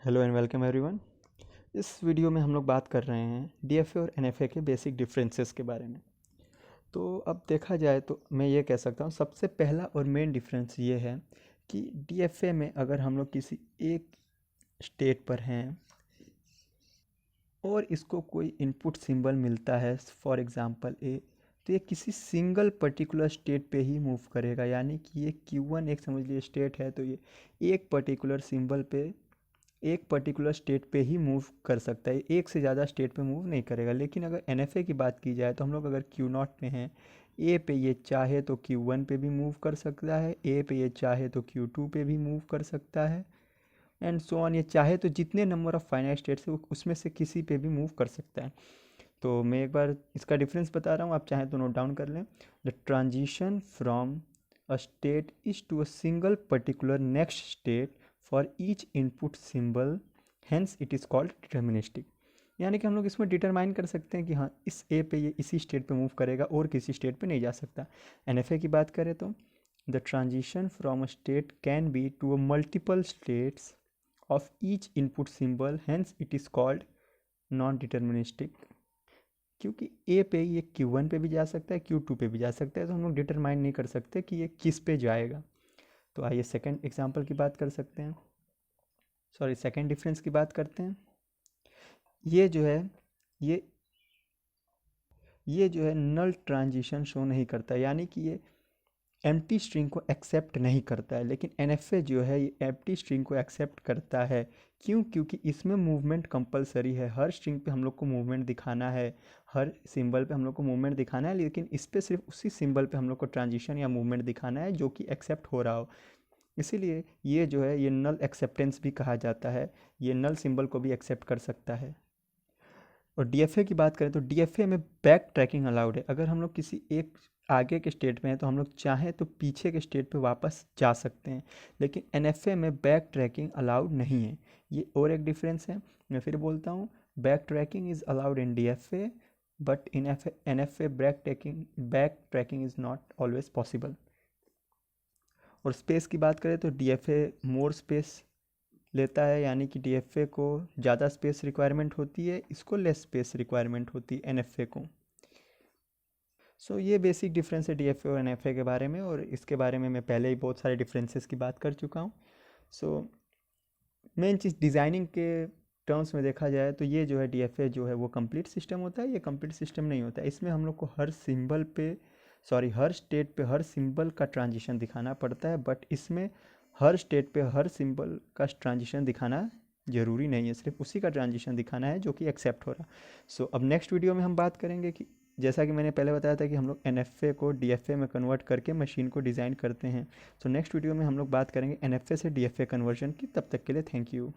Hello and welcome everyone. इस video में हम लोग बात कर रहे हैं डीएफए और एनएफए के बेसिक डिफरेंसेस के बारे में। तो अब देखा जाए तो मैं ये कह सकता हूँ सबसे पहला और मेन डिफरेंस ये है कि डीएफए में अगर हम लोग किसी एक स्टेट पर हैं और इसको कोई इनपुट सिंबल मिलता है, फॉर एग्जांपल ए, तो ये किसी सिंगल पर्टिकुलर स्टेट पे ही मूव करेगा। यानी कि ये Q1 एक समझ लीजिए स्टेट है, तो ये एक पर्टिकुलर सिंबल पे एक पर्टिकुलर स्टेट पे ही मूव कर सकता है, एक से ज़्यादा स्टेट पे मूव नहीं करेगा। लेकिन अगर एनएफए की बात की जाए तो हम लोग अगर Q0 में हैं, ए पे ये चाहे तो Q1 पे भी मूव कर सकता है, ए पे ये चाहे तो Q2 पे भी मूव कर सकता है, एंड सो ऑन। ये चाहे तो जितने नंबर ऑफ फाइनाइट स्टेट्स है उसमें से किसी पे भी मूव कर सकता है। तो मैं एक बार इसका डिफरेंस बता रहा हूँ, आप चाहें तो नोट डाउन कर लें। The transition from a state is to a single particular next state for each input symbol, hence it is called deterministic. यानी कि हम लोग इसमें डिटरमाइन कर सकते हैं कि हाँ, इस ए पे ये इसी स्टेट पे मूव करेगा और किसी स्टेट पे नहीं जा सकता। एनएफए की बात करें तो the transition from a state can be to a multiple states of each input symbol, hence it is called non deterministic. क्योंकि ए पे ये Q1 पे भी जा सकता है, Q2 पे भी जा सकता है, तो हम लोग डिटरमाइन नहीं कर सकते कि ये किस पे जाएगा। तो आइए सेकंड एग्जांपल की बात कर सकते हैं, सॉरी सेकंड डिफरेंस की बात करते हैं। ये जो है ये ये जो है नल ट्रांजिशन शो नहीं करता, यानी कि ये एम्प्टी स्ट्रिंग को एक्सेप्ट नहीं करता है। लेकिन एनएफए जो है ये एम्प्टी स्ट्रिंग को एक्सेप्ट करता है। क्यों? क्योंकि इसमें मूवमेंट कंपलसरी है। हर स्ट्रिंग पे हम लोग को मूवमेंट दिखाना है, हर सिंबल पे हम लोग को मूवमेंट दिखाना है, लेकिन इस पे सिर्फ उसी सिंबल पे हम लोग को ट्रांजिशन या मूवमेंट दिखाना है जो कि एक्सेप्ट हो रहा हो। इसीलिए ये जो है ये नल एक्सेप्टेंस भी कहा जाता है, ये नल सिंबल को भी एक्सेप्ट कर सकता है। और डीएफए की बात करें तो डीएफए में बैक ट्रैकिंग अलाउड है। अगर हम लोग किसी एक आगे के स्टेट में हैं तो हम लोग चाहें तो पीछे के स्टेट पे वापस जा सकते हैं, लेकिन एनएफए में बैक ट्रैकिंग अलाउड नहीं है। ये और एक डिफरेंस है। मैं फिर बोलता हूँ, back tracking is allowed in DFA, but in NFA back tracking is not always possible. और स्पेस की बात करें तो डीएफए मोर स्पेस लेता है, यानी कि डीएफए को ज़्यादा स्पेस रिक्वायरमेंट होती है, इसको लेस स्पेस रिक्वायरमेंट होती है एनएफए को। सो ये बेसिक डिफरेंस है डीएफए और एनएफए के बारे में, और इसके बारे में मैं पहले ही बहुत सारे डिफरेंसेस की बात कर चुका हूँ। सो मेन चीज़ डिज़ाइनिंग के टर्म्स में देखा जाए तो ये जो है डीएफए जो है वो कंप्लीट सिस्टम होता है, ये कंप्लीट सिस्टम नहीं होता है। इसमें हम लोग को हर स्टेट पे हर सिंबल का ट्रांजिशन दिखाना पड़ता है, बट इसमें हर स्टेट पे हर सिंबल का ट्रांजिशन दिखाना ज़रूरी नहीं है, सिर्फ उसी का ट्रांजिशन दिखाना है जो कि एक्सेप्ट हो रहा। सो अब नेक्स्ट वीडियो में हम बात करेंगे कि जैसा कि मैंने पहले बताया था कि हम लोग एनएफए को डीएफए में कन्वर्ट करके मशीन को डिज़ाइन करते हैं। सो नेक्स्ट वीडियो में हम लोग बात करेंगे एनएफए से डीएफए कन्वर्जन की। तब तक के लिए थैंक यू।